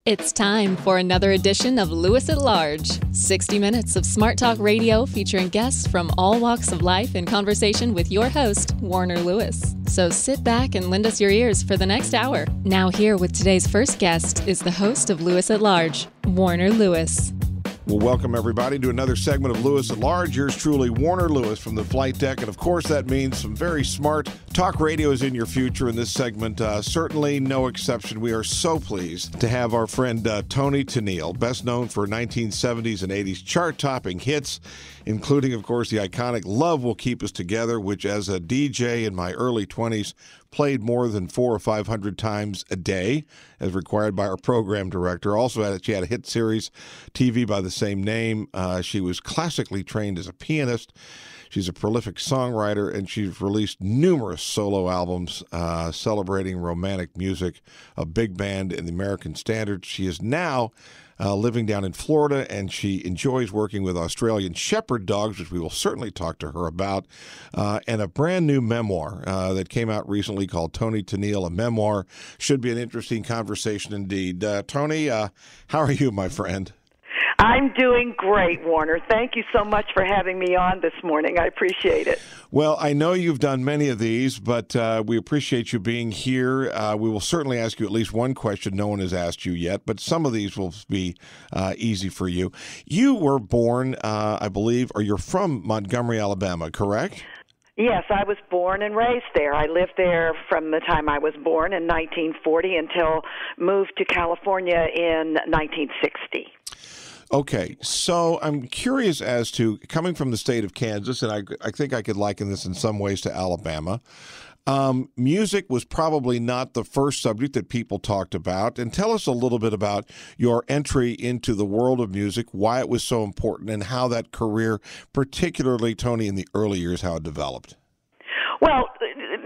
It's time for another edition of Lewis at Large, 60 minutes of smart talk radio featuring guests from all walks of life in conversation with your host, Warner Lewis. So sit back and lend us your ears for the next hour. Now here with today's first guest is the host of Lewis at Large, Warner Lewis. Well, welcome everybody to another segment of Lewis at Large. Yours truly, Warner Lewis from the flight deck. And of course, that means some very smart talk radio is in your future in this segment. Certainly no exception. We are so pleased to have our friend Toni Tennille, best known for 1970s and 80s chart-topping hits, including, of course, the iconic Love Will Keep Us Together, which as a DJ in my early 20s, played more than 400 or 500 times a day, as required by our program director. Also, she had a hit series, TV by the same name. She was classically trained as a pianist. She's a prolific songwriter, and she's released numerous solo albums celebrating romantic music, a big band in the American standard. She is now living down in Florida, and she enjoys working with Australian shepherd dogs, which we will certainly talk to her about, and a brand new memoir that came out recently called Toni Tennille, a memoir. Should be an interesting conversation indeed. Toni, how are you, my friend? I'm doing great, Warner. Thank you so much for having me on this morning. I appreciate it. Well, I know you've done many of these, but we appreciate you being here. We will certainly ask you at least one question no one has asked you yet, but some of these will be easy for you. You were born, I believe, or you're from Montgomery, Alabama, correct? Yes, I was born and raised there. I lived there from the time I was born in 1940 until moved to California in 1960. Okay, so I'm curious as to, coming from the state of Kansas, and I think I could liken this in some ways to Alabama, music was probably not the first subject that people talked about. And tell us a little bit about your entry into the world of music, why it was so important, and how that career, particularly, Toni, in the early years, how it developed. Well,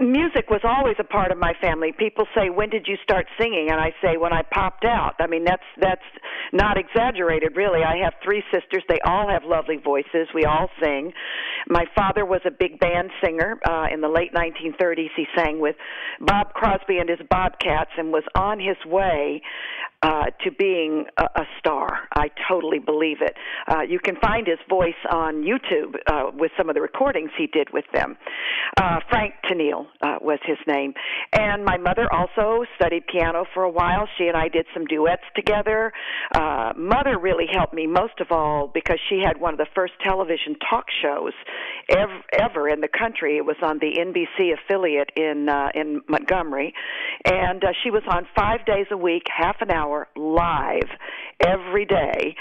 music was always a part of my family. People say, when did you start singing? And I say, when I popped out. I mean, that's not exaggerated, really. I have three sisters. They all have lovely voices. We all sing. My father was a big band singer. In the late 1930s, he sang with Bob Crosby and his Bobcats and was on his way to being a star. I totally believe it. You can find his voice on YouTube with some of the recordings he did with them. Frank Tennille was his name. And my mother also studied piano for a while. She and I did some duets together. Mother really helped me most of all because she had one of the first television talk shows ever in the country. It was on the NBC affiliate in Montgomery. And she was on 5 days a week, half an hour, live every day,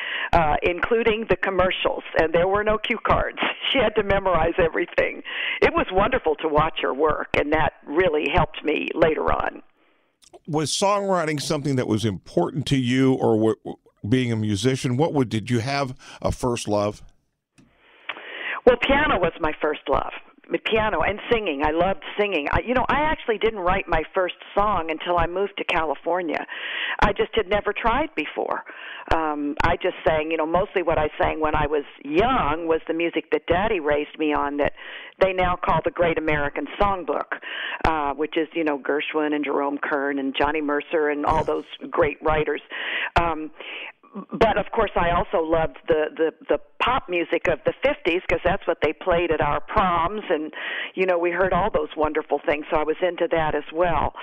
including the commercials. And there were no cue cards. She had to memorize everything. It was wonderful to watch her work, and that really helped me later on. Was songwriting something that was important to you, or being a musician? Did you have a first love? Well, piano was my first love. Piano and singing. I loved singing. I actually didn't write my first song until I moved to California. I just had never tried before. I just sang, mostly what I sang when I was young was the music that Daddy raised me on that they now call the Great American Songbook, which is, Gershwin and Jerome Kern and Johnny Mercer and all those great writers. But, of course, I also loved the pop music of the 50s because that's what they played at our proms. And, we heard all those wonderful things, so I was into that as well.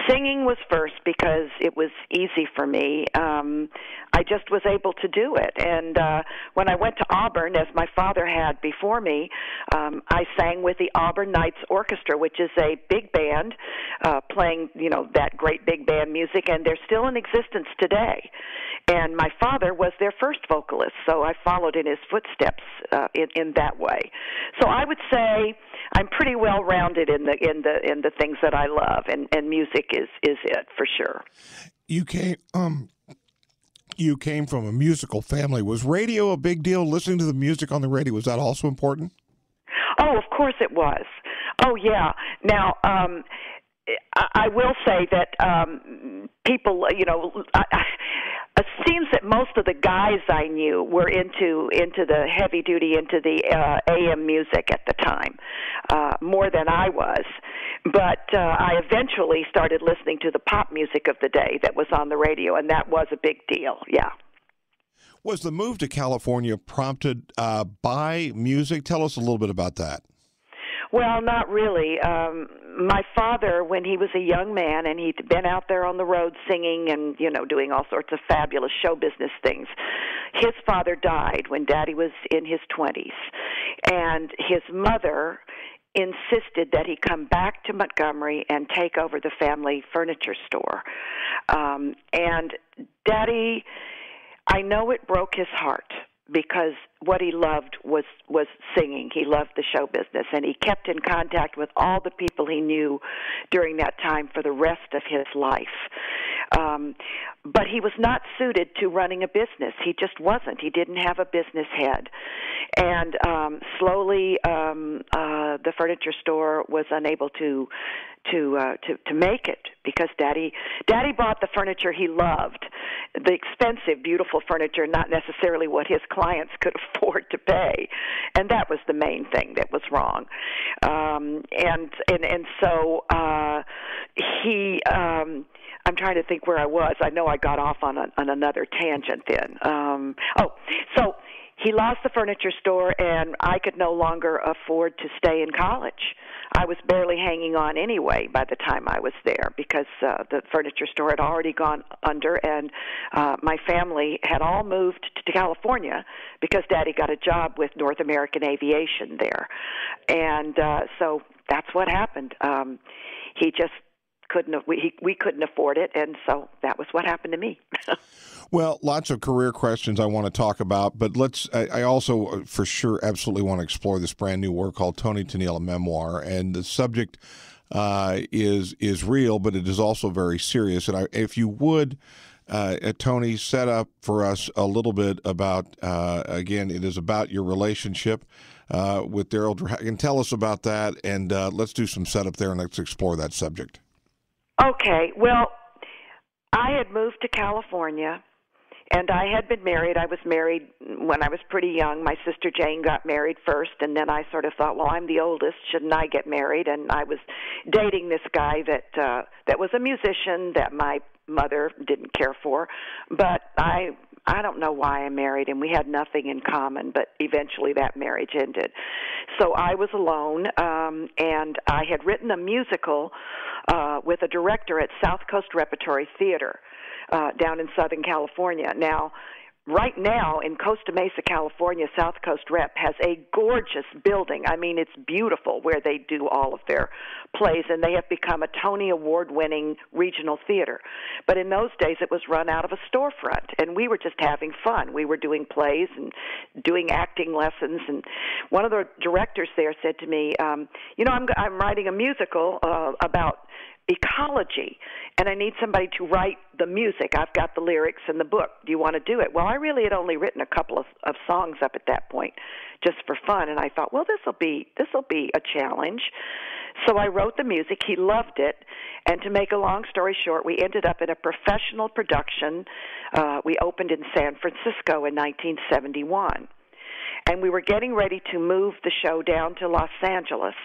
Singing was first because it was easy for me. I just was able to do it. And when I went to Auburn, as my father had before me, I sang with the Auburn Knights Orchestra, which is a big band playing, that great big band music, and they're still in existence today. And my father was their first vocalist, so I followed in his footsteps in that way. So I would say I'm pretty well rounded in the things that I love, and music is it for sure. You came from a musical family. Was radio a big deal? Listening to the music on the radio, was that also important? Oh, of course it was. Oh yeah. Now I will say that people, it seems that most of the guys I knew were into the heavy duty, into the AM music at the time, more than I was. But I eventually started listening to the pop music of the day that was on the radio, and that was a big deal. Yeah. Was the move to California prompted by music? Tell us a little bit about that. Well, not really. My father, when he was a young man, and he'd been out there on the road singing and, doing all sorts of fabulous show business things, his father died when Daddy was in his 20s. And his mother insisted that he come back to Montgomery and take over the family furniture store. And Daddy, I know it broke his heart, because what he loved was singing. He loved the show business, and he kept in contact with all the people he knew during that time for the rest of his life. But he was not suited to running a business. He just wasn't. He didn't have a business head. And slowly the furniture store was unable to make it, because Daddy bought the furniture he loved, the expensive, beautiful furniture, not necessarily what his clients could afford to pay, and that was the main thing that was wrong. And so he. I'm trying to think where I was. I know I got off on another tangent then. So he lost the furniture store, and I could no longer afford to stay in college. I was barely hanging on anyway by the time I was there, because the furniture store had already gone under, and my family had all moved to California because Daddy got a job with North American Aviation there. And so that's what happened. He just we couldn't afford it, and so that was what happened to me. Well, lots of career questions I want to talk about, but I also for sure absolutely want to explore this brand new work called Toni, Tennille, a memoir, and the subject is real, but it is also very serious. And if you would, Toni, set up for us a little bit about, again, it is about your relationship with Daryl Dragon. Tell us about that, and let's do some setup there, and let's explore that subject. Okay, well, I had moved to California, and I had been married. I was married when I was pretty young. My sister Jane got married first, and then I sort of thought, well, I'm the oldest. Shouldn't I get married? And I was dating this guy that was a musician that my mother didn't care for. But I don't know why I married him. We had nothing in common, but eventually that marriage ended. So I was alone, and I had written a musical with a director at South Coast Repertory Theater down in Southern California. Now, right now in Costa Mesa, California, South Coast Rep has a gorgeous building. I mean, it's beautiful where they do all of their plays, and they have become a Tony Award-winning regional theater. But in those days, it was run out of a storefront, and we were just having fun. We were doing plays and doing acting lessons, and one of the directors there said to me, I'm writing a musical about ecology, and I need somebody to write the music. I've got the lyrics in the book. Do you want to do it? Well, I really had only written a couple of songs up at that point, just for fun, and I thought, well, this will be a challenge. So I wrote the music. He loved it, and to make a long story short, we ended up in a professional production. We opened in San Francisco in 1971, and we were getting ready to move the show down to Los Angeles.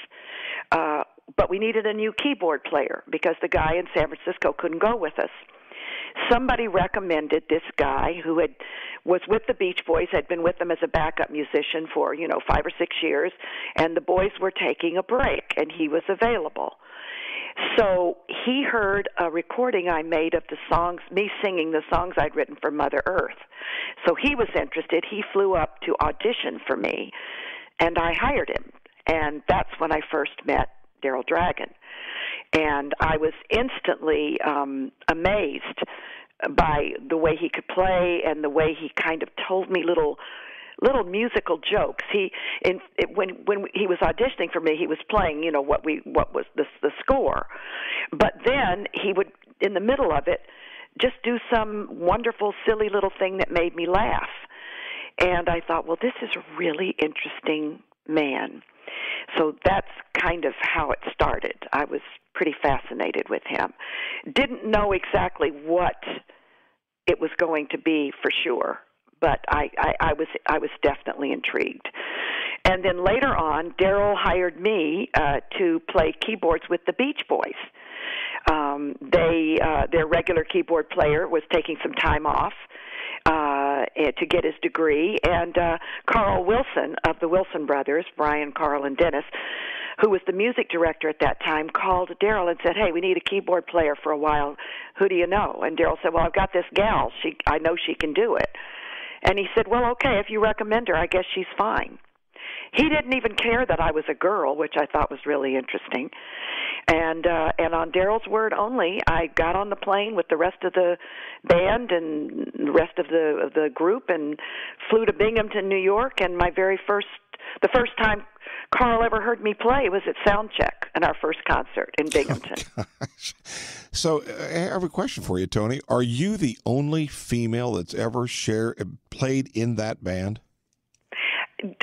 But we needed a new keyboard player because the guy in San Francisco couldn't go with us. Somebody recommended this guy who was with the Beach Boys, had been with them as a backup musician for, 5 or 6 years, and the boys were taking a break, and he was available. So he heard a recording I made of the songs, me singing the songs I'd written for Mother Earth. So he was interested. He flew up to audition for me, and I hired him. And that's when I first met Daryl Dragon. And I was instantly amazed by the way he could play and the way he kind of told me little musical jokes. When he was auditioning for me, he was playing, what was the score. But then he would, in the middle of it, just do some wonderful, silly little thing that made me laugh. And I thought, well, this is a really interesting man. So that's kind of how it started. I was pretty fascinated with him. Didn't know exactly what it was going to be for sure. But I was definitely intrigued. And then later on, Daryl hired me to play keyboards with the Beach Boys. Their regular keyboard player was taking some time off to get his degree, and Carl Wilson of the Wilson Brothers, Brian, Carl, and Dennis, who was the music director at that time, called Daryl and said, "Hey, we need a keyboard player for a while. Who do you know?" And Daryl said, "Well, I've got this gal. I know she can do it." And he said, "Well, okay, if you recommend her, I guess she's fine." He didn't even care that I was a girl, which I thought was really interesting. And on Daryl's word only, I got on the plane with the rest of the band and the rest of the group and flew to Binghamton, New York. And the first time Carl ever heard me play was at Soundcheck in our first concert in Binghamton. Oh, gosh. So I have a question for you, Toni. Are you the only female that's ever played in that band?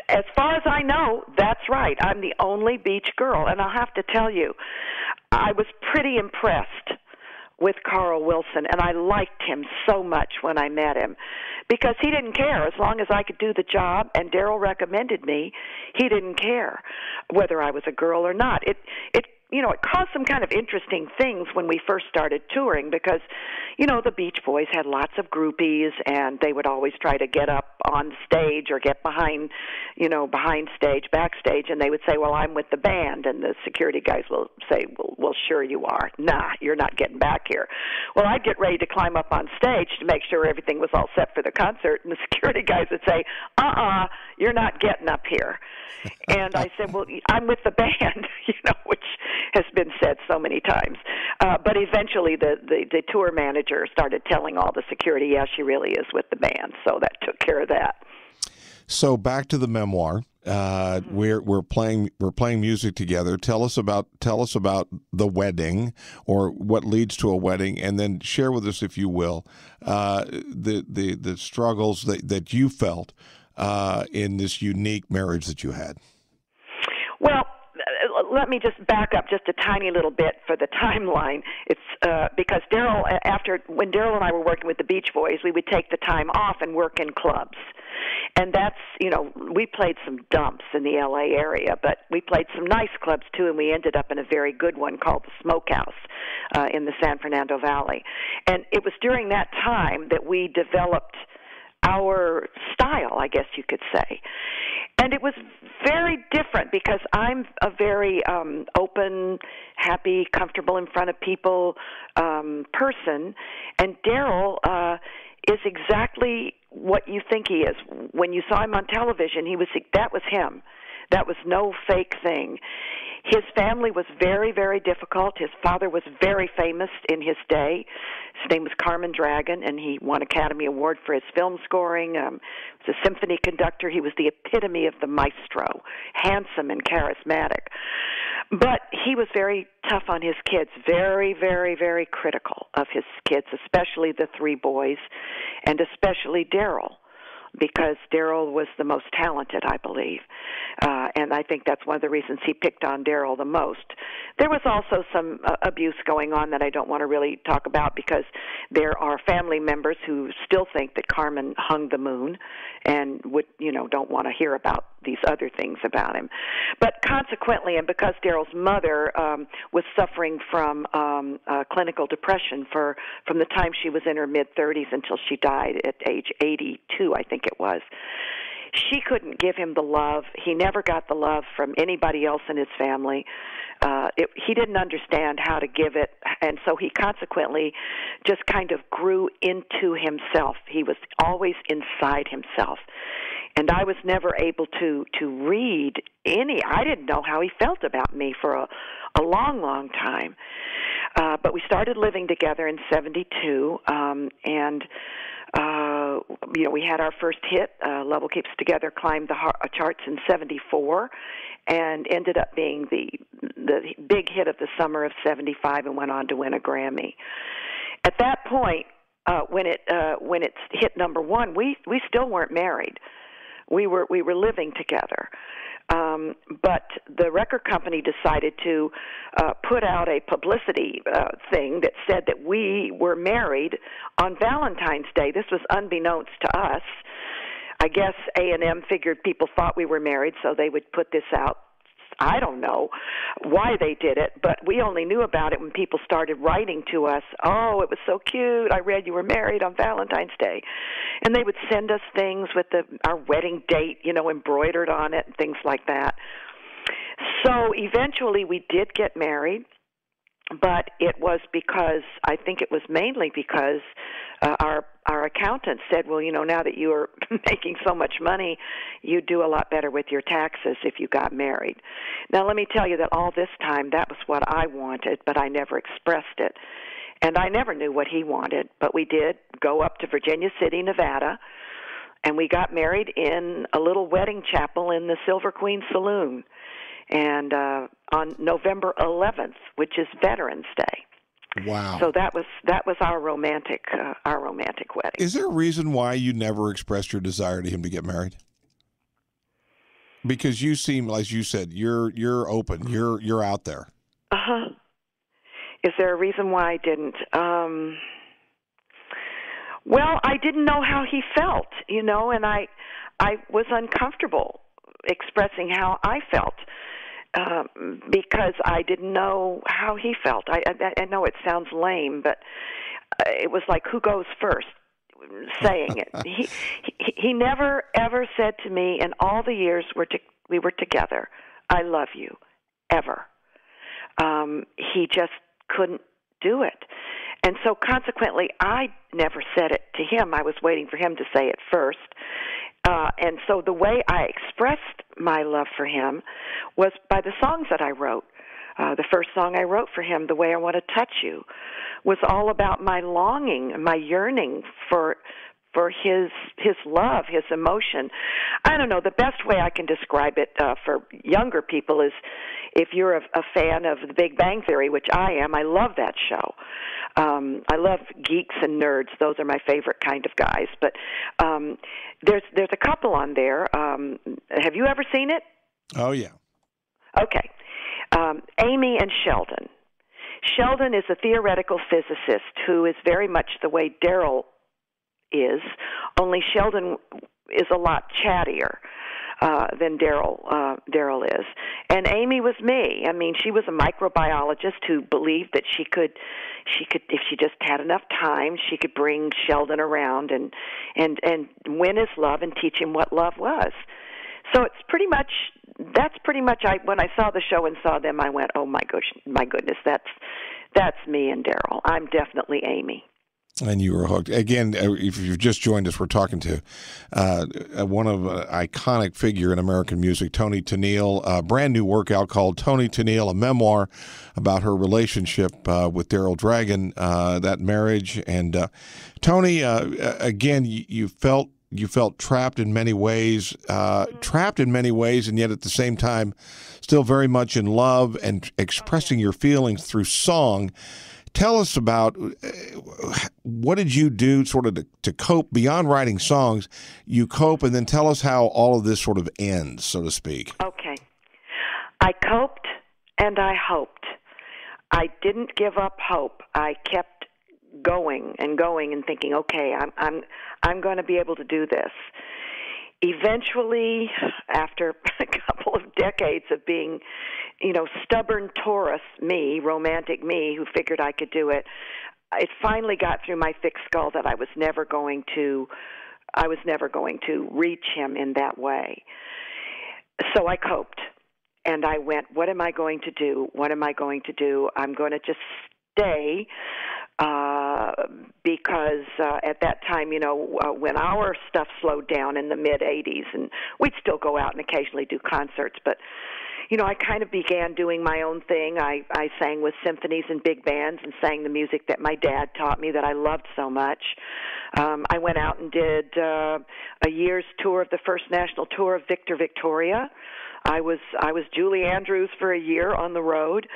As far as I know, that's right. I'm the only Beach girl. And I'll have to tell you, I was pretty impressed with Carl Wilson, and I liked him so much when I met him because he didn't care. As long as I could do the job and Daryl recommended me, he didn't care whether I was a girl or not. It caused some kind of interesting things when we first started touring because, the Beach Boys had lots of groupies, and they would always try to get up on stage or get behind stage, backstage, and they would say, "Well, I'm with the band," and the security guys will say, well, sure you are. Nah, you're not getting back here. Well, I'd get ready to climb up on stage to make sure everything was all set for the concert, and the security guys would say, you're not getting up here. And I said, "Well, I'm with the band," which has been said so many times. But eventually the tour manager started telling all the security, "Yeah, she really is with the band." So that took care of that. So back to the memoir. We're playing music together. Tell us about the wedding, or what leads to a wedding, and then share with us, if you will, the struggles that you felt in this unique marriage that you had. Well, let me just back up just a tiny little bit for the timeline. It's because when Daryl and I were working with the Beach Boys, we would take the time off and work in clubs. And that's, we played some dumps in the L.A. area, but we played some nice clubs too, and we ended up in a very good one called the Smokehouse in the San Fernando Valley. And it was during that time that we developed our style, I guess you could say. And it was very different because I'm a very open, happy, comfortable in front of people person, and Daryl is exactly what you think he is. When you saw him on television, that was him. That was no fake thing. His family was very, very difficult. His father was very famous in his day. His name was Carmen Dragon, and he won Academy Award for his film scoring. He was a symphony conductor. He was the epitome of the maestro, handsome and charismatic. But he was very tough on his kids, very, very, very critical of his kids, especially the three boys, and especially Daryl, because Daryl was the most talented, I believe. And I think that's one of the reasons he picked on Daryl the most. There was also some abuse going on that I don't want to really talk about because there are family members who still think that Carmen hung the moon and don't want to hear about these other things about him. But consequently, and because Daryl's mother was suffering from clinical depression from the time she was in her mid-30s until she died at age 82, I think it was, she couldn't give him the love. He never got the love from anybody else in his family. He didn't understand how to give it, and so he consequently just kind of grew into himself. He was always inside himself. And I was never able to read I didn't know how he felt about me for a long, long time. But we started living together in 1972, and we had our first hit. Love Will Keep Us Together climbed the charts in 1974 and ended up being the big hit of the summer of 1975 and went on to win a Grammy. At that point, when it hit number one, we still weren't married. We were living together. But the record company decided to put out a publicity thing that said that we were married on Valentine's Day. This was unbeknownst to us. I guess A&M figured people thought we were married, so they would put this out. I don't know why they did it, but we only knew about it when people started writing to us. Oh, it was so cute. I read you were married on Valentine's Day. And they would send us things with our wedding date, embroidered on it and things like that. So eventually we did get married, but it was I think it was mainly because our accountant said, well, now that you are making so much money, you'd do a lot better with your taxes if you got married. Now, let me tell you that all this time, that was what I wanted, but I never expressed it. And I never knew what he wanted, but we did go up to Virginia City, Nevada, and we got married in a little wedding chapel in the Silver Queen Saloon, and on November 11th, which is Veterans Day. Wow! So that was our romantic wedding. Is there a reason why you never expressed your desire to him to get married? Because you seem, as you said, you're open, you're out there. Is there a reason why I didn't? Well, I didn't know how he felt, and I was uncomfortable expressing how I felt. Because I didn't know how he felt. I know it sounds lame, but it was like, who goes first saying it. He never, ever said to me in all the years we were together, I love you, ever. He just couldn't do it. And so consequently, I never said it to him. I was waiting for him to say it first. And so the way I expressed my love for him was by the songs that I wrote. The first song I wrote for him, The Way I Want to Touch You, was all about my longing, my yearning for his love, his emotion. I don't know, the best way I can describe it for younger people is if you're a fan of The Big Bang Theory, which I am. I love that show. I love geeks and nerds. Those are my favorite kind of guys. But there's a couple on there. Have you ever seen it? Oh, yeah. Okay. Amy and Sheldon. Sheldon is a theoretical physicist who is very much the way Daryl is, only Sheldon is a lot chattier than Daryl is. And Amy was me. I mean, she was a microbiologist who believed that she could, if she just had enough time, she could bring Sheldon around and win his love and teach him what love was. So that's pretty much when I saw the show and saw them, I went, oh my goodness, that's me and Daryl. I'm definitely Amy. And you were hooked. Again, if you've just joined us, we're talking to one of an iconic figure in American music, Toni Tennille. A brand new work out called Toni Tennille, a memoir about her relationship with Daryl Dragon, that marriage. And Toni, again, you felt trapped in many ways, and yet at the same time, still very much in love and expressing your feelings through song. Tell us about what did you do sort of to cope beyond writing songs? You cope, and then tell us how all of this sort of ends, so to speak. Okay. I coped and I hoped. I didn't give up hope. I kept going and thinking, okay, I'm going to be able to do this. Eventually, after a couple of decades of being, stubborn Taurus me, romantic me, who figured I could do it, it finally got through my thick skull that I was never going to reach him in that way. So I coped, and I went, what am I going to do? What am I going to do? I'm going to just stay. Because at that time, when our stuff slowed down in the mid-'80s, and we'd still go out and occasionally do concerts, but, I kind of began doing my own thing. I sang with symphonies and big bands and sang the music that my dad taught me that I loved so much. I went out and did a year's tour of the first national tour of Victor Victoria. I was Julie Andrews for a year on the road.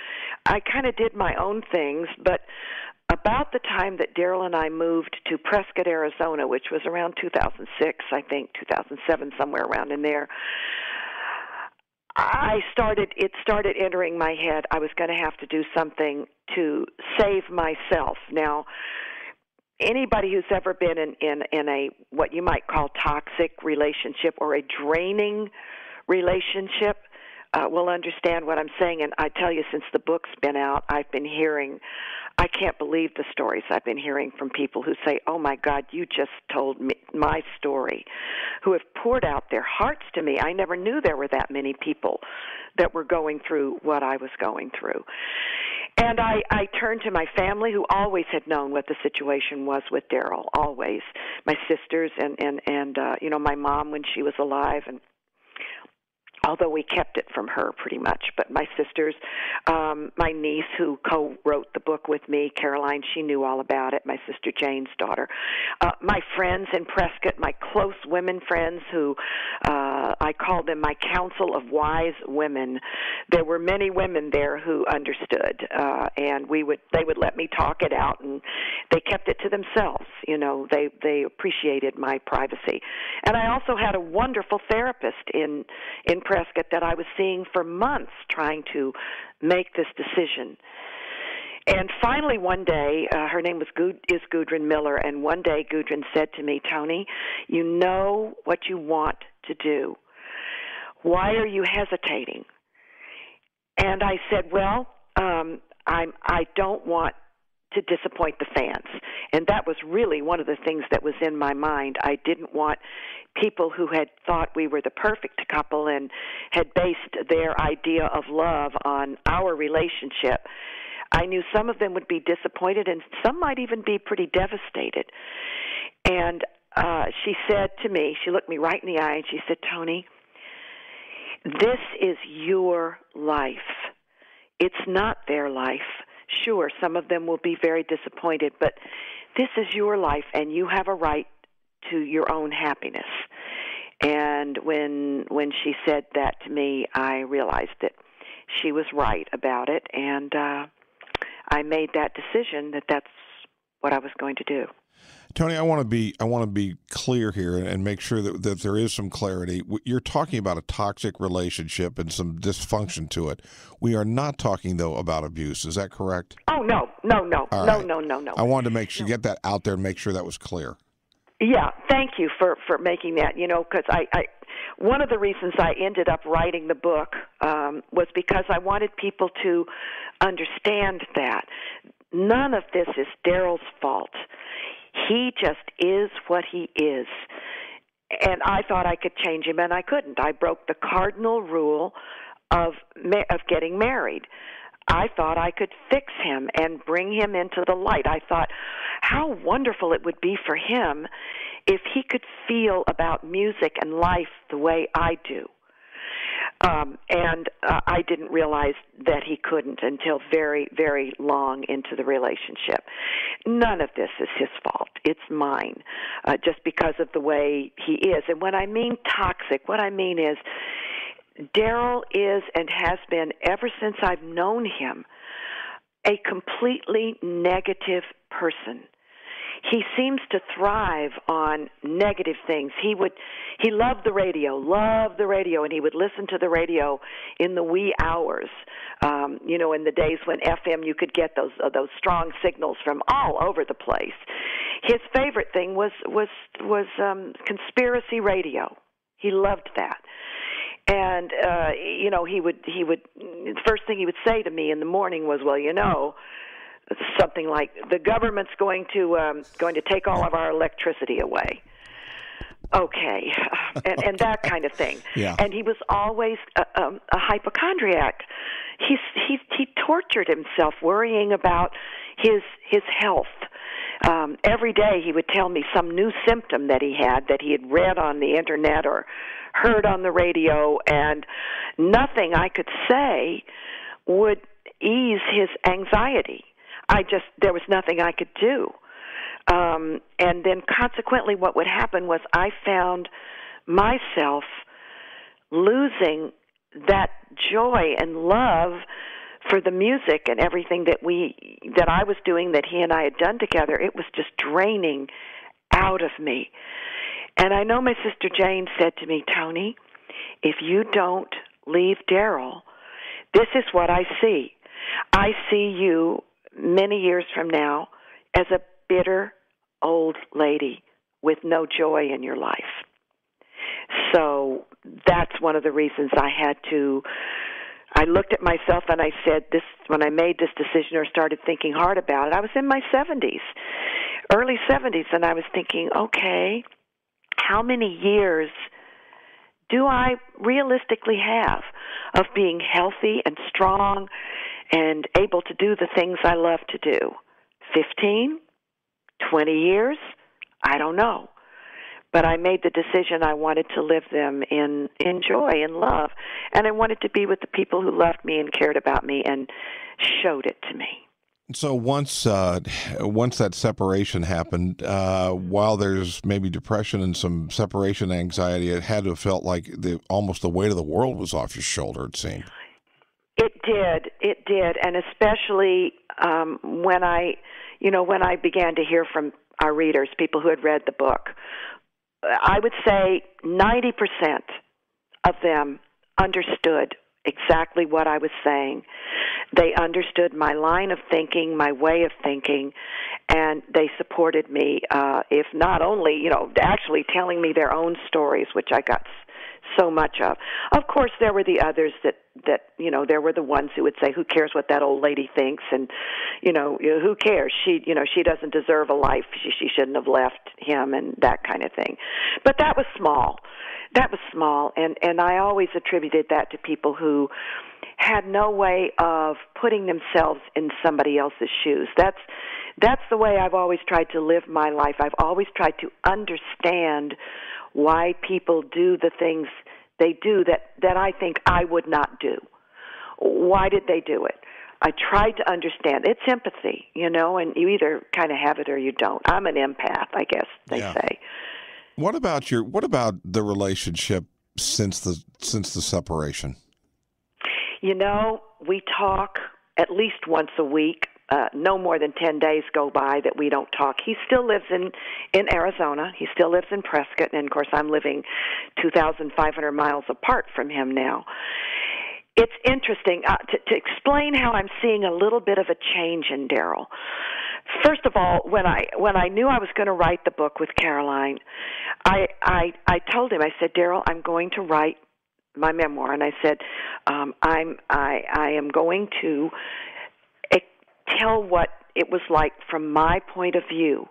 I kind of did my own things, but about the time that Daryl and I moved to Prescott, Arizona, which was around 2006, I think, 2007, somewhere around in there, it started entering my head. I was going to have to do something to save myself. Now, anybody who's ever been in a what you might call toxic relationship or a draining relationship will understand what I'm saying. And I tell you, since the book's been out, I've been hearing, I can't believe the stories I've been hearing from people who say, oh, my God, you just told me my story, who have poured out their hearts to me. I never knew there were that many people that were going through what I was going through. And I turned to my family, who always had known what the situation was with Daryl, always. My sisters and my mom when she was alive, and although we kept it from her pretty much. But my sisters, my niece who co-wrote the book with me, Caroline, she knew all about it, my sister Jane's daughter. My friends in Prescott, my close women friends who I called them my council of wise women. There were many women there who understood, and they would let me talk it out, and they kept it to themselves. They appreciated my privacy. And I also had a wonderful therapist in Prescott that I was seeing for months, trying to make this decision. And finally one day, her name is Gudrun Miller, and one day Gudrun said to me, Toni, you know what you want to do. Why are you hesitating? And I said, well, I don't want to disappoint the fans. And that was really one of the things that was in my mind. I didn't want people who had thought we were the perfect couple and had based their idea of love on our relationship. I knew some of them would be disappointed, and some might even be pretty devastated. And she said to me, she looked me right in the eye, and she said, Toni, this is your life. It's not their life. Sure, some of them will be very disappointed, but this is your life, and you have a right to your own happiness. And when she said that to me, I realized that she was right about it, and I made that decision that that's what I was going to do. Toni, I want to be clear here and make sure that there is some clarity. You're talking about a toxic relationship and some dysfunction to it. We are not talking, though, about abuse. Is that correct? Oh, no. All right. No. I wanted to make sure, get that out there and make sure that was clear. Yeah, thank you for making that, because I one of the reasons I ended up writing the book was because I wanted people to understand that none of this is Daryl's fault. He just is what he is. And I thought I could change him, and I couldn't. I broke the cardinal rule of getting married. I thought I could fix him and bring him into the light. I thought how wonderful it would be for him if he could feel about music and life the way I do. And I didn't realize that he couldn't until very, very long into the relationship. None of this is his fault. It's mine, just because of the way he is. And when I mean toxic, what I mean is Daryl is and has been, ever since I've known him, a completely negative person. He seems to thrive on negative things. He loved the radio, and he would listen to the radio in the wee hours. In the days when FM, you could get those strong signals from all over the place. His favorite thing was conspiracy radio. He loved that. And he would the first thing he would say to me in the morning was, well, something like, the government's going to take all of our electricity away. Okay, and that kind of thing. Yeah. And he was always a hypochondriac. He tortured himself worrying about his health. Every day he would tell me some new symptom that he had read on the internet or heard on the radio, and nothing I could say would ease his anxiety. There was nothing I could do. And then consequently what would happen was I found myself losing that joy and love for the music and everything that I was doing, that he and I had done together. It was just draining out of me. And I know my sister Jane said to me, Toni, if you don't leave Daryl, this is what I see. I see you many years from now as a bitter old lady with no joy in your life. So that's one of the reasons I looked at myself and I said, this, when I made this decision or started thinking hard about it, I was in my 70s, early 70s, and I was thinking, okay, how many years do I realistically have of being healthy and strong and able to do the things I love to do? 15? 20 years? I don't know. But I made the decision I wanted to live them in joy and love. And I wanted to be with the people who loved me and cared about me and showed it to me. So once that separation happened, while there's maybe depression and some separation anxiety, it had to have felt like almost the weight of the world was off your shoulder, it seemed. It did. And especially when I began to hear from our readers, people who had read the book, I would say 90% of them understood exactly what I was saying. They understood my line of thinking, my way of thinking, and they supported me, if not only, actually telling me their own stories, which I got so much of. Of course, there were the others that there were the ones who would say, who cares what that old lady thinks, and, who cares? She doesn't deserve a life. She shouldn't have left him, and that kind of thing. But that was small. And I always attributed that to people who had no way of putting themselves in somebody else's shoes. That's the way I've always tried to live my life. I've always tried to understand why people do the things they do that I think I would not do. Why did they do it? I tried to understand. It's empathy, and you either kind of have it or you don't. I'm an empath, I guess they say. What about the relationship since the separation? We talk at least once a week. No more than 10 days go by that we don't talk. He still lives in Arizona. He still lives in Prescott. And, of course, I'm living 2,500 miles apart from him now. It's interesting to explain how I'm seeing a little bit of a change in Daryl. First of all, when I knew I was going to write the book with Caroline, I told him, I said, Daryl, I'm going to write my memoir. And I said, I am going to tell what it was like from my point of view,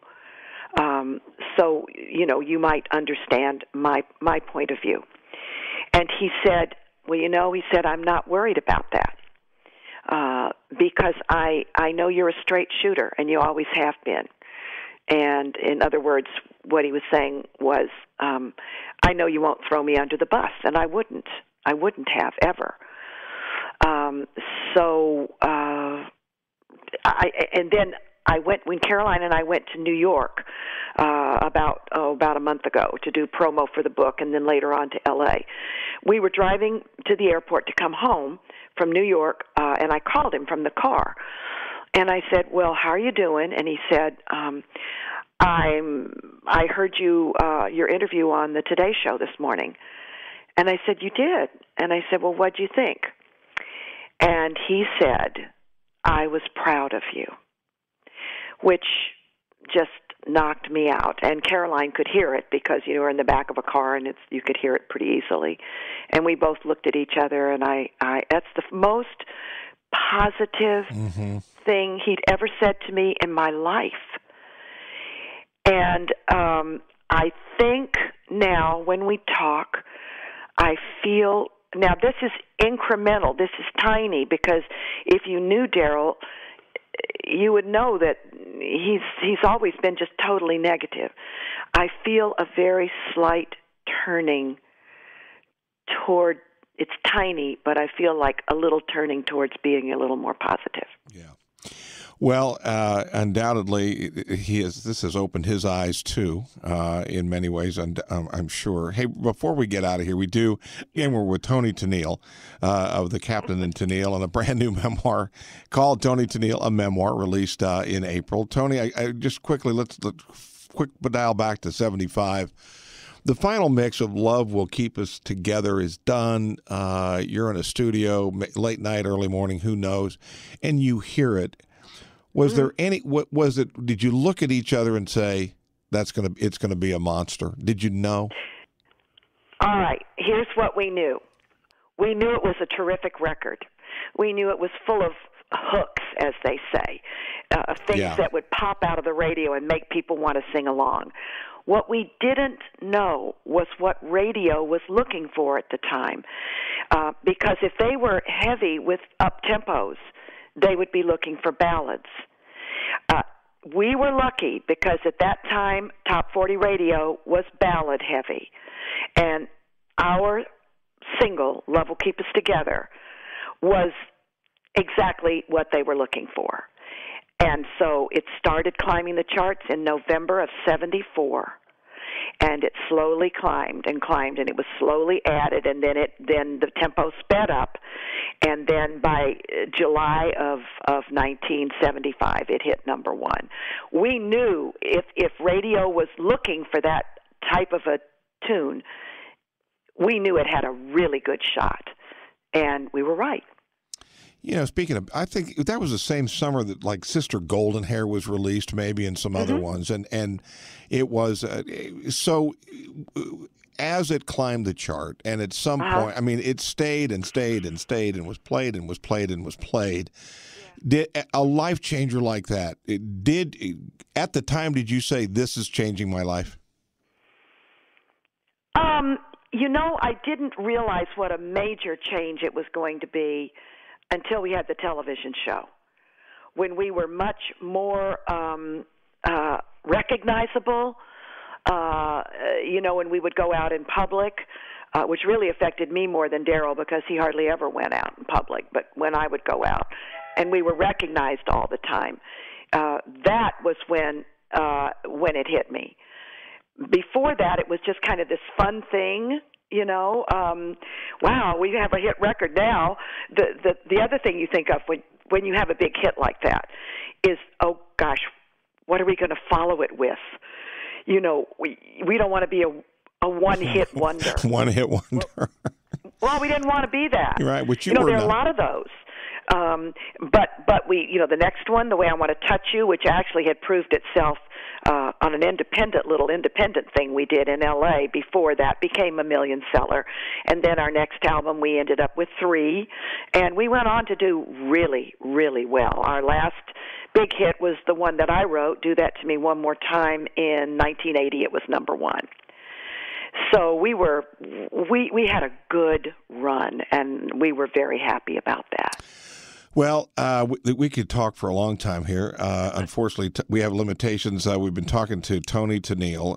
so you might understand my point of view. And he said, I'm not worried about that, because I know you're a straight shooter and you always have been. And in other words, what he was saying was, I know you won't throw me under the bus, and I wouldn't have ever. And then I went, when Caroline and I went to New York about a month ago to do promo for the book, and then later on to L.A. We were driving to the airport to come home from New York, and I called him from the car. And I said, well, how are you doing? And he said, I heard your interview on the Today Show this morning. And I said, you did? And I said, well, what'd you think? And he said, I was proud of you, which just knocked me out. And Caroline could hear it because you were in the back of a car and you could hear it pretty easily. And we both looked at each other, and I that's the most positive thing he'd ever said to me in my life. And I think now when we talk, I feel, now this is incremental, this is tiny, because if you knew Daryl, you would know that he's always been just totally negative. I feel a very slight turning toward, it's tiny, but I feel like a little turning towards being a little more positive. Yeah. Well, undoubtedly, this has opened his eyes, too, in many ways, and I'm sure. Hey, before we get out of here, we're with Toni Tennille of The Captain and Tennille, and a brand-new memoir called Toni Tennille, a memoir released in April. Toni, I just quickly, let's quick dial back to 75. The final mix of Love Will Keep Us Together is done. You're in a studio, late night, early morning, who knows, and you hear it. Was there any? What was it? Did you look at each other and say, it's gonna be a monster"? Did you know? All right. Here's what we knew. We knew it was a terrific record. We knew it was full of hooks, as they say, things that would pop out of the radio and make people want to sing along. What we didn't know was what radio was looking for at the time, because if they were heavy with up-tempos, they would be looking for ballads. We were lucky because at that time, Top 40 radio was ballad heavy, and our single, Love Will Keep Us Together, was exactly what they were looking for. And so it started climbing the charts in November of 74. And it slowly climbed, and it was slowly added, and then the tempo sped up, and then by July of 1975, it hit number one. We knew if radio was looking for that type of a tune, we knew it had a really good shot, and we were right. You know, speaking of, I think that was the same summer that like Sister Golden Hair was released, maybe, and some other ones, and it was so as it climbed the chart, and at some point, I mean, it stayed and stayed and stayed and was played and was played and was played. Yeah. Did a life changer like that? At the time, did you say, "This is changing my life"? You know, I didn't realize what a major change it was going to be until we had the television show, when we were much more recognizable, you know, when we would go out in public, which really affected me more than Daryl because he hardly ever went out in public, but when I would go out, and we were recognized all the time, that was when it hit me. Before that, it was just kind of this fun thing, you know. Wow, we have a hit record now. The other thing you think of when you have a big hit like that is, oh gosh, what are we going to follow it with? You know, we don't want to be a one-hit wonder. One-hit wonder. Well, we didn't want to be that. You're right, which you know, there are a lot of those. But we, you know, the next one, The Way I Want to Touch You, which actually had proved itself on an independent thing we did in L.A. before that, became a million seller. And then our next album, we ended up with 3, and we went on to do really, really well. Our last big hit was the one that I wrote, Do That to Me One More Time, in 1980. It was number 1. So we had a good run, and we were very happy about that. Well, we could talk for a long time here. Unfortunately, we have limitations. We've been talking to Toni Tennille,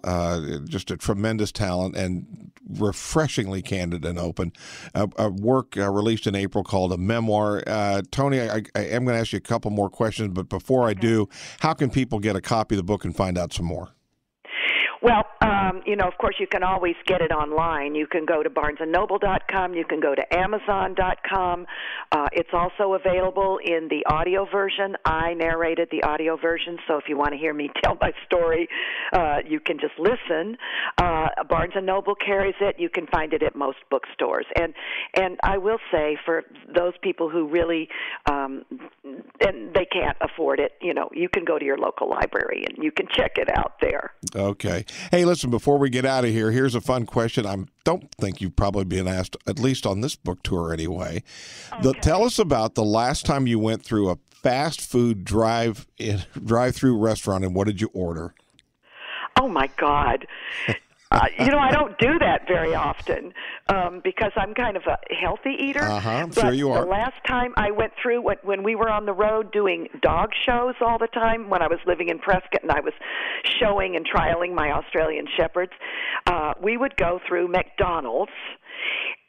just a tremendous talent and refreshingly candid and open. A work released in April called A Memoir. Toni, I am going to ask you a couple more questions, but before I do, how can people get a copy of the book and find out some more? Well, you know, of course, you can always get it online. You can go to barnesandnoble.com. You can go to amazon.com. It's also available in the audio version. I narrated the audio version, so if you want to hear me tell my story, you can just listen. Barnes & Noble carries it. You can find it at most bookstores. And I will say, for those people who really, and they can't afford it, you know, you can go to your local library and you can check it out there. Okay. Hey, listen, before we get out of here, here's a fun question. I don't think you've probably been asked, at least on this book tour anyway. Okay. Tell us about the last time you went through a fast food drive-through restaurant, and what did you order? Oh, my God. You know, I don't do that very often because I'm kind of a healthy eater. I'm sure you are. The last time I went through, when we were on the road doing dog shows all the time, when I was living in Prescott and I was showing and trialing my Australian Shepherds, we would go through McDonald's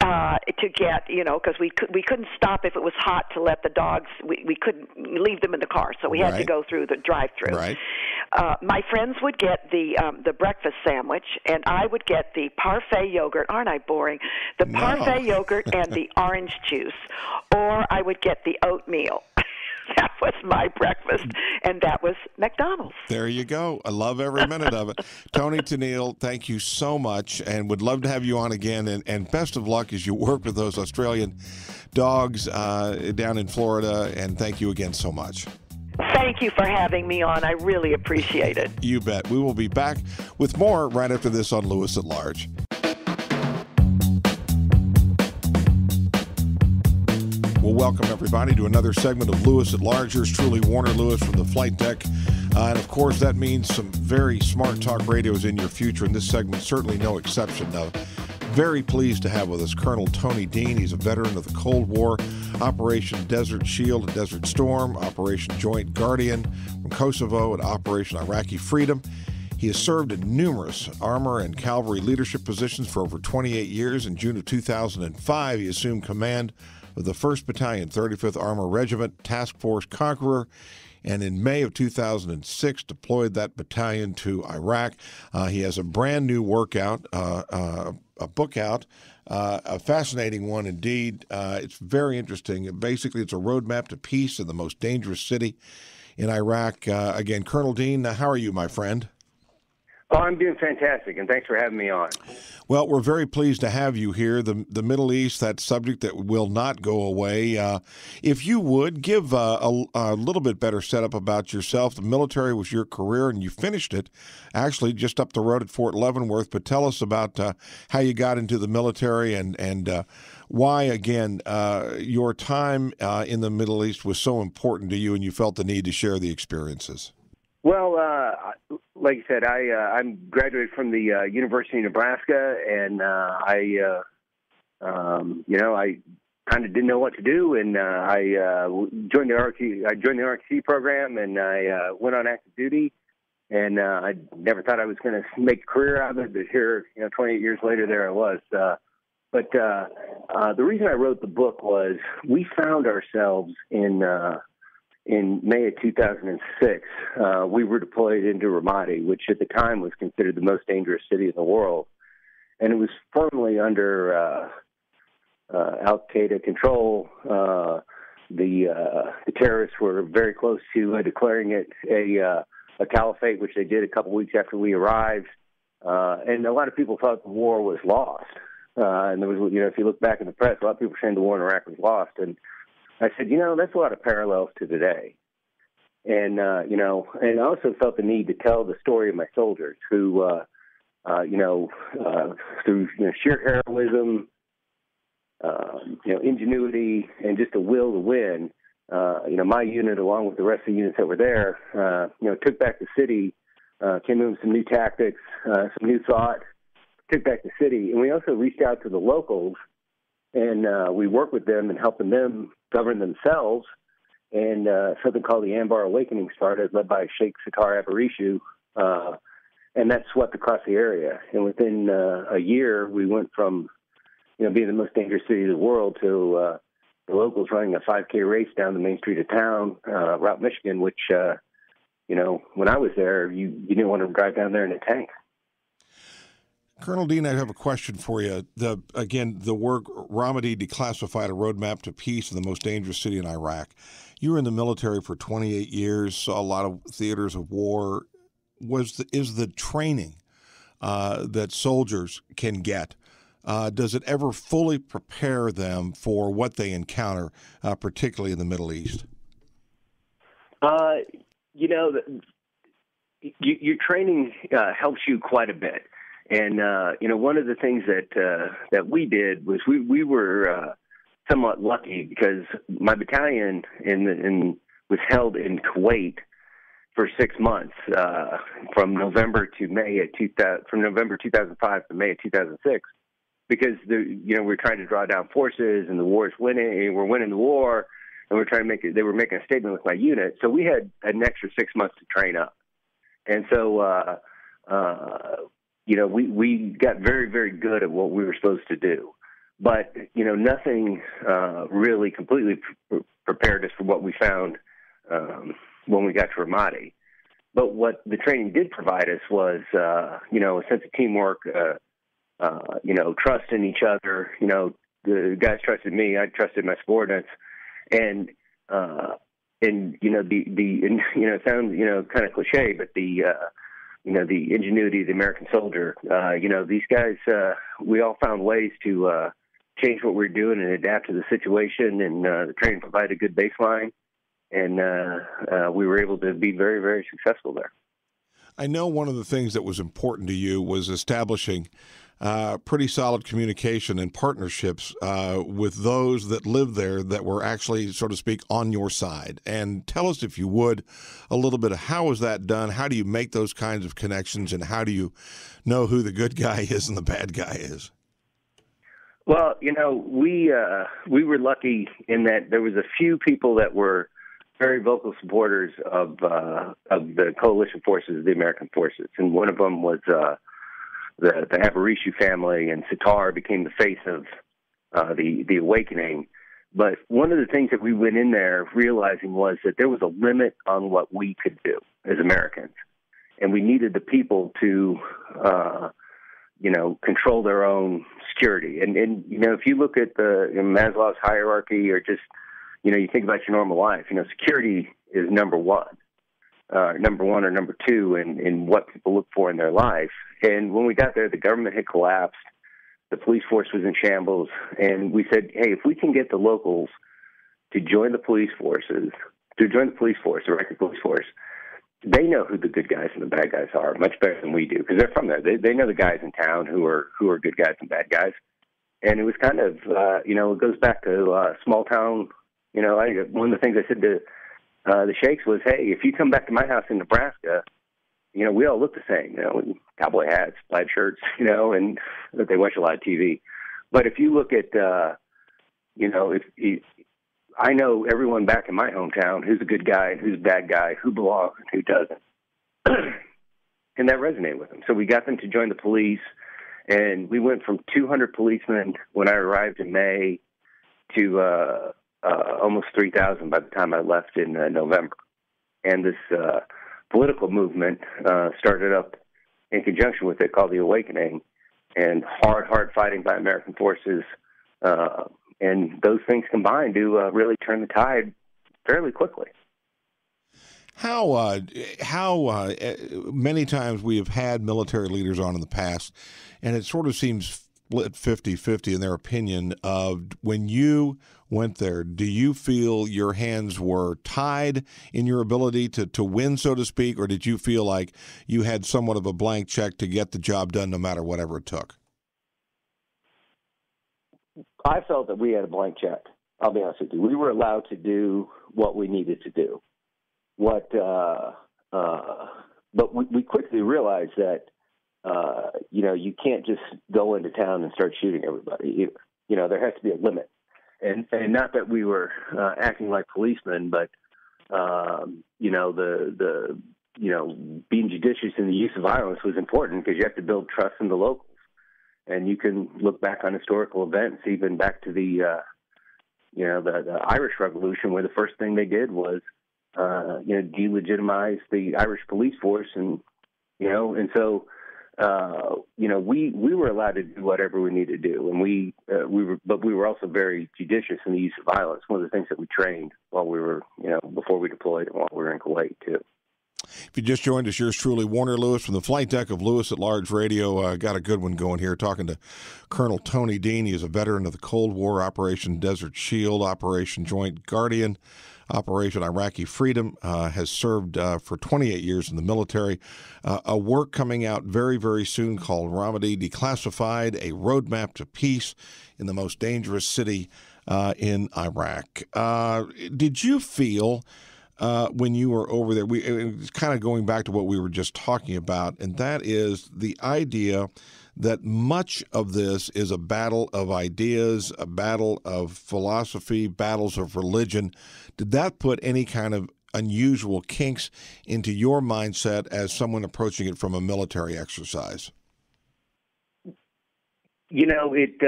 to get, you know, because we couldn't stop if it was hot to let the dogs, we couldn't leave them in the car, so we had to go through the drive-through. Right. My friends would get the breakfast sandwich, and I would get the parfait yogurt. Aren't I boring? The parfait yogurt and the orange juice, or I would get the oatmeal. That was my breakfast, and that was McDonald's. There you go. I love every minute of it. Toni, Tennille, thank you so much, and would love to have you on again. And best of luck as you work with those Australian dogs down in Florida. And thank you again so much. Thank you for having me on. I really appreciate it. You bet. We will be back with more right after this on Lewis at Large. Well, welcome everybody to another segment of Lewis at Large. Yours truly, Warner Lewis from the flight deck. And of course, that means some very smart talk radios in your future. And this segment, certainly no exception. Very pleased to have with us Colonel Toni Deane. He's a veteran of the Cold War, Operation Desert Shield and Desert Storm, Operation Joint Guardian from Kosovo, and Operation Iraqi Freedom. He has served in numerous armor and cavalry leadership positions for over 28 years. In June of 2005, he assumed command of the 1st Battalion, 35th Armor Regiment, Task Force Conqueror, and in May of 2006 deployed that battalion to Iraq. He has a brand new book out, a fascinating one indeed. It's very interesting. Basically, it's a roadmap to peace in the most dangerous city in Iraq. Again, Colonel Deane, how are you, my friend? Oh, I'm doing fantastic, and thanks for having me on. Well, we're very pleased to have you here. The Middle East, that subject that will not go away. If you would, give a little bit better setup about yourself. The military was your career, and you finished it actually just up the road at Fort Leavenworth. But tell us about how you got into the military and why, again, your time in the Middle East was so important to you, and you felt the need to share the experiences. Well, like you said, I'm graduated from the University of Nebraska, and I kind of didn't know what to do, and I joined the ROTC program, and I went on active duty, and I never thought I was going to make a career out of it, but here, 28 years later, there I was. But the reason I wrote the book was we found ourselves in May of 2006, we were deployed into Ramadi, which at the time was considered the most dangerous city in the world. And it was formerly under al-Qaeda control. The terrorists were very close to declaring it a caliphate, which they did a couple weeks after we arrived. And a lot of people thought the war was lost. And there was, if you look back in the press, a lot of people saying the war in Iraq was lost. And I said, that's a lot of parallels to today. And, and I also felt the need to tell the story of my soldiers who, through sheer heroism, ingenuity, and just a will to win, my unit, along with the rest of the units that were there, took back the city, came in with some new tactics, some new thought, took back the city. And we also reached out to the locals, and we worked with them and helping them govern themselves, and something called the Anbar Awakening started, led by Sheikh Sitar Abarishu, and that swept across the area. And within a year, we went from being the most dangerous city in the world to the locals running a 5K race down the main street of town, Route Michigan, which, when I was there, you didn't want to drive down there in a tank. Colonel Deane, I have a question for you. The work Ramadi declassified a roadmap to peace in the most dangerous city in Iraq. You were in the military for 28 years, saw a lot of theaters of war. Is the training that soldiers can get, does it ever fully prepare them for what they encounter, particularly in the Middle East? Your training helps you quite a bit. And, one of the things that we did was we were somewhat lucky because my battalion was held in Kuwait for 6 months, from November 2005 to May of 2006, because we're trying to draw down forces and the war is winning, and we're winning the war, and we're trying to they were making a statement with my unit. So we had an extra 6 months to train up. And so, we got very, very good at what we were supposed to do. But, nothing really completely prepared us for what we found when we got to Ramadi. But what the training did provide us was, a sense of teamwork, trust in each other. The guys trusted me. I trusted my subordinates. And and it sounds kind of cliche, but the ingenuity of the American soldier. These guys, we all found ways to change what we're doing and adapt to the situation, and the training provided a good baseline, and we were able to be very, very successful there. I know one of the things that was important to you was establishing pretty solid communication and partnerships with those that lived there that were actually, so to speak, on your side. And tell us, if you would, a little bit of how is that done? How do you make those kinds of connections, and how do you know who the good guy is and the bad guy is? Well, we were lucky in that there was a few people that were very vocal supporters of the coalition forces, the American forces, and one of them was the Anbar family, and Sitar became the face of the Awakening. But one of the things that we went in there realizing was that there was a limit on what we could do as Americans, and we needed the people to control their own security. And if you look at the Maslow's hierarchy, or just you think about your normal life, security is number one or number two in what people look for in their life. And when we got there, the government had collapsed. The police force was in shambles. And we said, hey, if we can get the locals to join the police force, the record police force, they know who the good guys and the bad guys are much better than we do, because they're from there. They know the guys in town who are good guys and bad guys. And it was kind of, it goes back to small town. One of the things I said to the sheikhs was, hey, if you come back to my house in Nebraska, we all look the same, cowboy hats, plaid shirts, and they watch a lot of TV. But if you look at, I know everyone back in my hometown who's a good guy and who's a bad guy, who belongs and who doesn't. And that resonated with them. So we got them to join the police, and we went from 200 policemen when I arrived in May to almost 3,000 by the time I left in November. And this political movement started up in conjunction with it, called the Awakening, and hard fighting by American forces. And those things combined to really turn the tide fairly quickly. How many times we have had military leaders on in the past, and it sort of seems split 50-50 in their opinion of when you went there. Do you feel your hands were tied in your ability to win, so to speak, or did you feel like you had somewhat of a blank check to get the job done no matter whatever it took? I felt that we had a blank check. I'll be honest with you. We were allowed to do what we needed to do. But we quickly realized that you can't just go into town and start shooting everybody either. There has to be a limit. And not that we were acting like policemen, but being judicious in the use of violence was important, because you have to build trust in the locals. And you can look back on historical events, even back to the Irish Revolution, where the first thing they did was delegitimize the Irish police force, and so we were allowed to do whatever we needed to do, and we were also very judicious in the use of violence. One of the things that we trained while we were before we deployed and while we were in Kuwait too. If you just joined us, yours truly, Warner Lewis from the flight deck of Lewis at Large Radio. Got a good one going here, talking to Colonel Toni Deane. He is a veteran of the Cold War, Operation Desert Shield, Operation Joint Guardian, Operation Iraqi Freedom, has served for 28 years in the military. A work coming out very, very soon called Ramadi Declassified, a roadmap to peace in the most dangerous city in Iraq. Did you feel when you were over there, it's kind of going back to what we were just talking about, and that is the idea that much of this is a battle of ideas, a battle of philosophy, battles of religion. Did that put any kind of unusual kinks into your mindset as someone approaching it from a military exercise? It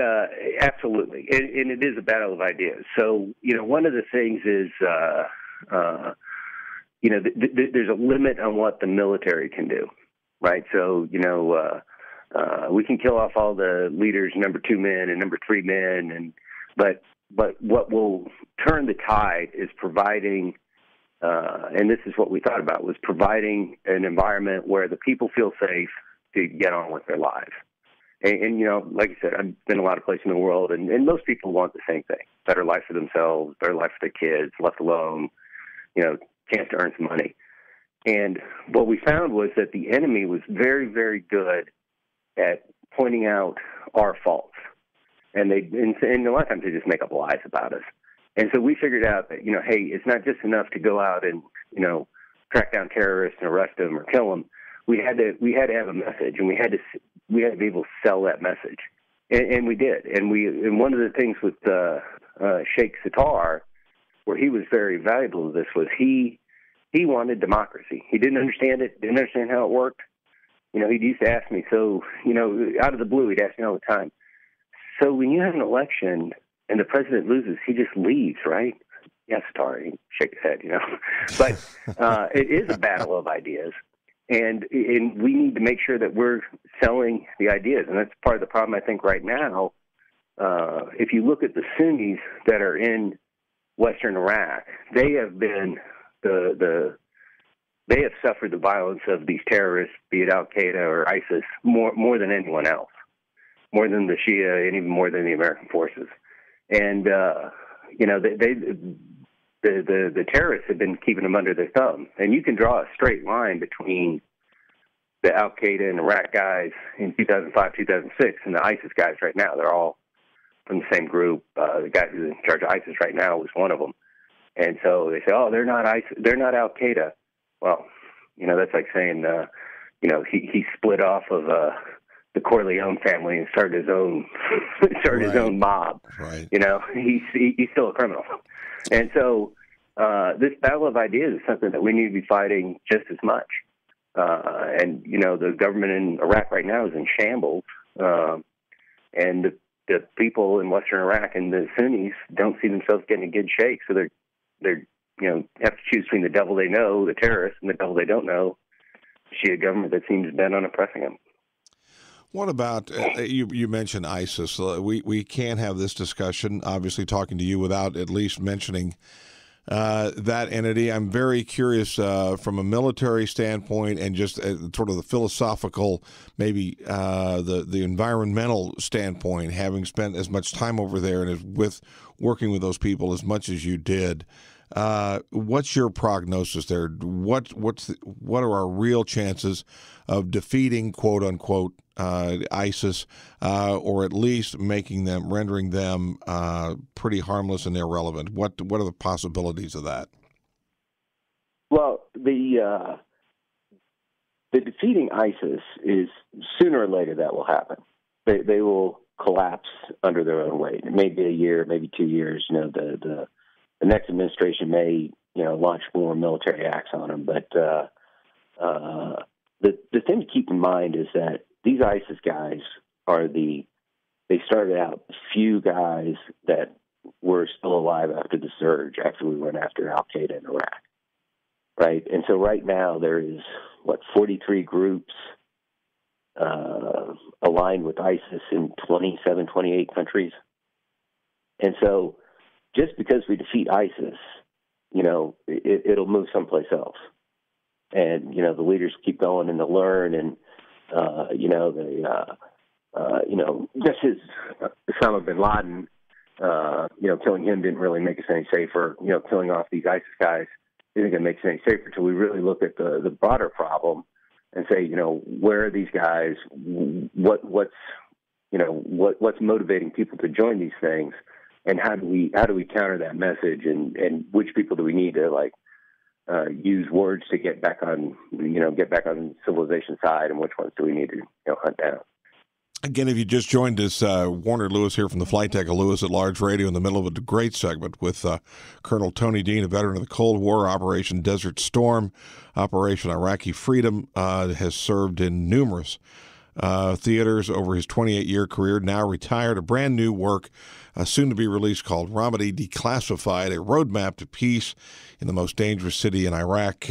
absolutely, and it is a battle of ideas. So, one of the things is, there's a limit on what the military can do, right? So, we can kill off all the leaders, number 2 men and number 3 men, but what will turn the tide is providing and this is what we thought about, was providing an environment where the people feel safe to get on with their lives. And like I said, I've been a lot of places in the world, and most people want the same thing: better life for themselves, better life for their kids, left alone, chance to earn some money. And what we found was that the enemy was very, very good at pointing out our faults. And a lot of times they just make up lies about us. And so we figured out that, hey, it's not just enough to go out and, track down terrorists and arrest them or kill them. We had to have a message, and we had to be able to sell that message. And we did. And one of the things with Sheikh Sitar, where he was very valuable to this, was he wanted democracy. He didn't understand it, didn't understand how it worked. He used to ask me, out of the blue, he'd ask me all the time, so when you have an election and the president loses, he just leaves, right? Yes, Sitar, he'd shake his head, But it is a battle of ideas. And we need to make sure that we're selling the ideas. And that's part of the problem, I think, right now. If you look at the Sunnis that are in Western Iraq, they have been they have suffered the violence of these terrorists, be it Al-Qaeda or ISIS, more than anyone else, more than the Shia and even more than the American forces. And, the terrorists have been keeping them under their thumb. And you can draw a straight line between the Al-Qaeda and Iraq guys in 2005, 2006, and the ISIS guys right now. They're all from the same group. The guy who's in charge of ISIS right now was one of them. And so they say, oh, they're not ISIS, they're not Al-Qaeda. Well, that's like saying, he split off of the Corleone family and started his own his own mob. Right. He's still a criminal. And so this battle of ideas is something that we need to be fighting just as much. And the government in Iraq right now is in shambles, and the people in Western Iraq and the Sunnis don't see themselves getting a good shake. So they're have to choose between the devil they know, the terrorists, and the devil they don't know, the Shia government that seems bent on oppressing them. What about, you mentioned ISIS. We can't have this discussion, obviously, talking to you without at least mentioning that entity. I'm very curious from a military standpoint and just sort of the philosophical, maybe the environmental standpoint, having spent as much time over there and with working with those people as much as you did. What's your prognosis there? What are our real chances of defeating, quote unquote, ISIS, or at least rendering them pretty harmless and irrelevant? What are the possibilities of that? Well, the defeating ISIS is sooner or later that will happen. They will collapse under their own weight. It may be a year, maybe 2 years. The next administration may, launch more military acts on them. But the thing to keep in mind is that these ISIS guys they started out few guys that were still alive after the surge, after we went after Al-Qaeda in Iraq, right? And so right now there is, 43 groups aligned with ISIS in 27, 28 countries. And so just because we defeat ISIS, it'll move someplace else. And, the leaders keep going and they'll learn and, just as Osama bin Laden, killing him didn't really make us any safer. Killing off these ISIS guys isn't going to make us any safer until we really look at the broader problem and say, where are these guys? What's motivating people to join these things? And how do we counter that message? And which people do we need to use words to get back on civilization side, and which ones do we need to hunt down? Again, if you just joined us, Warner Lewis here from the Flight Deck of Lewis at Large Radio in the middle of a great segment with Colonel Toni Deane, a veteran of the Cold War, Operation Desert Storm, Operation Iraqi Freedom, has served in numerous theaters over his 28-year career, now retired. A brand new work soon to be released called Ramadi Declassified, a roadmap to peace in the most dangerous city in Iraq.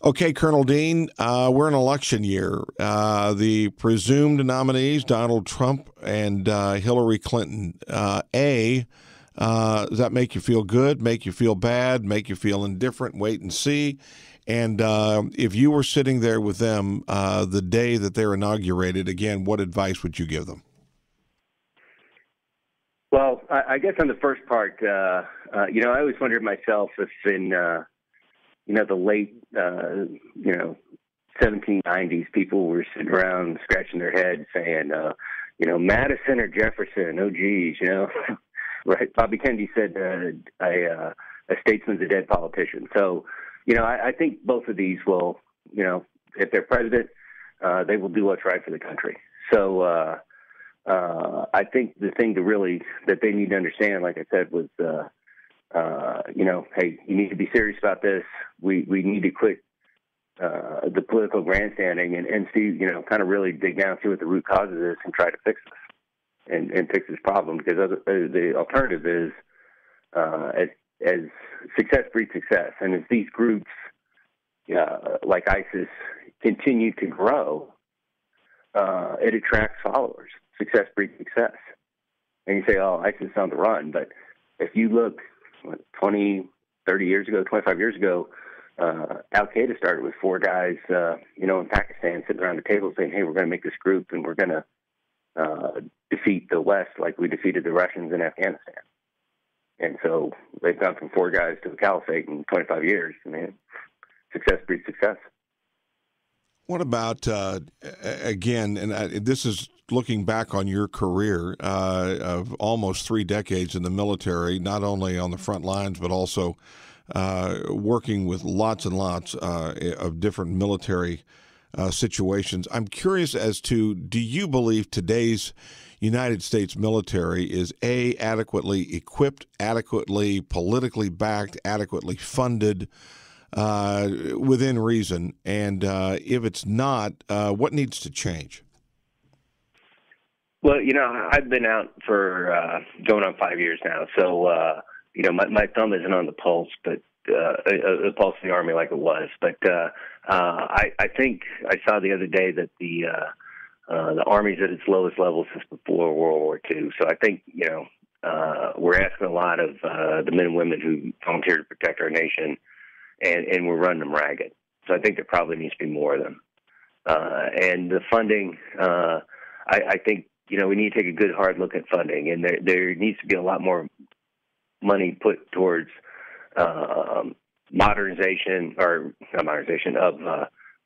Okay, Colonel Deane, we're in election year. The presumed nominees, Donald Trump and Hillary Clinton. Does that make you feel good, make you feel bad, make you feel indifferent, wait and see? And if you were sitting there with them the day that they're inaugurated, again, what advice would you give them? Well, I guess on the first part, I always wondered myself if in, the late, 1790s, people were sitting around scratching their heads saying, Madison or Jefferson, oh, geez, right? Bobby Kennedy said a statesman's a dead politician. So, I think both of these will, if they're president, they will do what's right for the country. So, I think the thing that they need to understand, like I said, was, hey, you need to be serious about this. We need to quit the political grandstanding and see, kind of really dig down, see what the root causes is and try to fix this and fix this problem. Because the alternative is, as success breeds success. And as these groups, like ISIS, continue to grow, it attracts followers. Success breeds success. And you say, oh, ISIS is on the run. But if you look 20, 30 years ago, 25 years ago, Al-Qaeda started with 4 guys, in Pakistan sitting around the table saying, hey, we're going to make this group and we're going to defeat the West like we defeated the Russians in Afghanistan. And so they've gone from 4 guys to a caliphate in 25 years. I mean, success breeds success. What about, again, and this is looking back on your career of almost 3 decades in the military, not only on the front lines, but also working with lots and lots of different military situations. I'm curious as to, do you believe today's United States military is A, adequately equipped, adequately politically backed, adequately funded, within reason? And if it's not, what needs to change? Well, I've been out for going on 5 years now, so my thumb isn't on the pulse, but the pulse of the Army like it was. But I think I saw the other day that the Army's at its lowest level since before World War II. So I think we're asking a lot of the men and women who volunteer to protect our nation, and we're running them ragged. So I think there probably needs to be more of them. And the funding, I think, we need to take a good hard look at funding, and there needs to be a lot more money put towards modernization of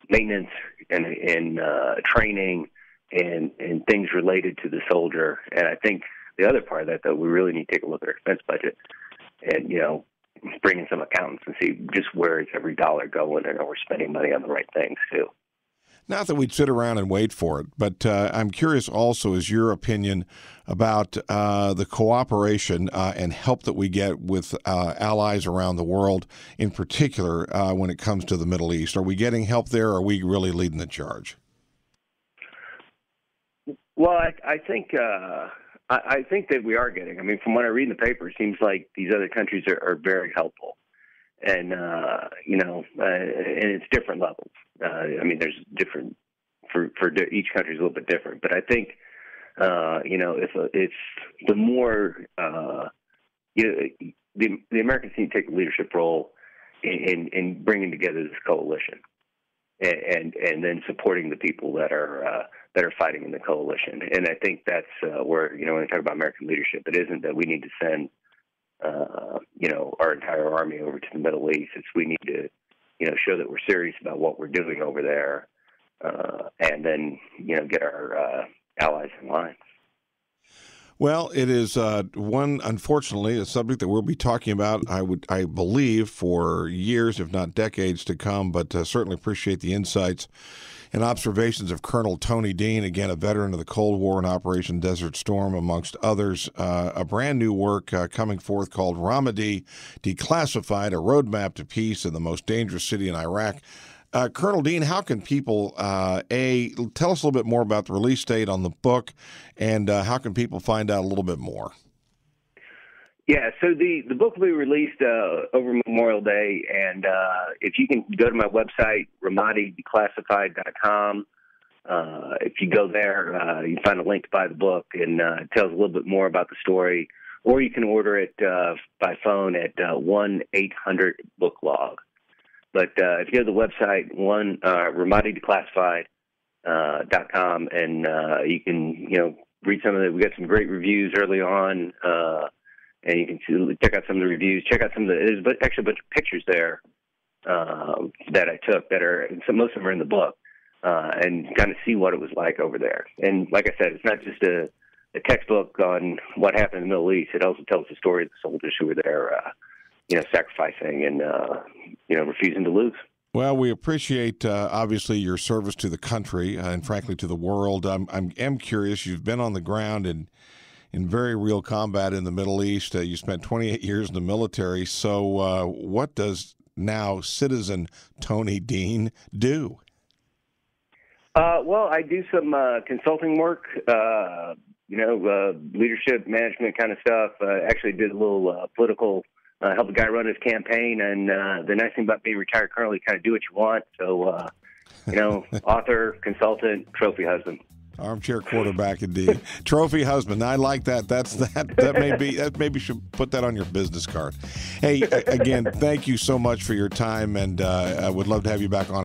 maintenance and training and things related to the soldier. And I think the other part of that, though, we really need to take a look at our expense budget and, bring in some accountants and see just where is every dollar going, and are we spending money on the right things, too. Not that we'd sit around and wait for it, but I'm curious also, is your opinion about the cooperation and help that we get with allies around the world, in particular when it comes to the Middle East. Are we getting help there, or are we really leading the charge? Well, I think that we are getting. I mean, from what I read in the paper, it seems like these other countries are very helpful. And, and it's different levels. There's different, for each country is a little bit different. But I think, if the more, the Americans need to take a leadership role in bringing together this coalition and then supporting the people that are fighting in the coalition. And I think that's where, when we talk about American leadership, it isn't that we need to send our entire army over to the Middle East. It's we need to, show that we're serious about what we're doing over there, and then, get our allies in line. Well, it is unfortunately, a subject that we'll be talking about, I believe, for years, if not decades to come, but certainly appreciate the insights and observations of Colonel Toni Deane, again, a veteran of the Cold War and Operation Desert Storm, amongst others. A brand new work coming forth called Ramadi Declassified, a Roadmap to Peace in the Most Dangerous City in Iraq. Colonel Deane, how can people, tell us a little bit more about the release date on the book, and how can people find out a little bit more? Yeah, so the book will be released over Memorial Day, and if you can go to my website, ramadideclassified.com. If you go there, you can find a link to buy the book, and it tells a little bit more about the story, or you can order it by phone at 1-800-BOOK-LOG. But if you go to the website, RamadiDeclassified.com, and you can, read some of it. We got some great reviews early on, and you can check out some of the reviews. Check out there's actually a bunch of pictures there that I took most of them are in the book, and kind of see what it was like over there. And like I said, it's not just a textbook on what happened in the Middle East. It also tells the story of the soldiers who were there, sacrificing and, refusing to lose. Well, we appreciate, obviously, your service to the country and, frankly, to the world. I'm curious. You've been on the ground in very real combat in the Middle East. You spent 28 years in the military. So what does now citizen Toni Deane do? Well, I do some consulting work, leadership, management kind of stuff. Actually did a little political help a guy run his campaign, and the nice thing about being retired currently, kind of do what you want. So, author, consultant, trophy husband. Armchair quarterback, indeed. Trophy husband. I like that. That maybe should put that on your business card. Hey, again, thank you so much for your time, and I would love to have you back on.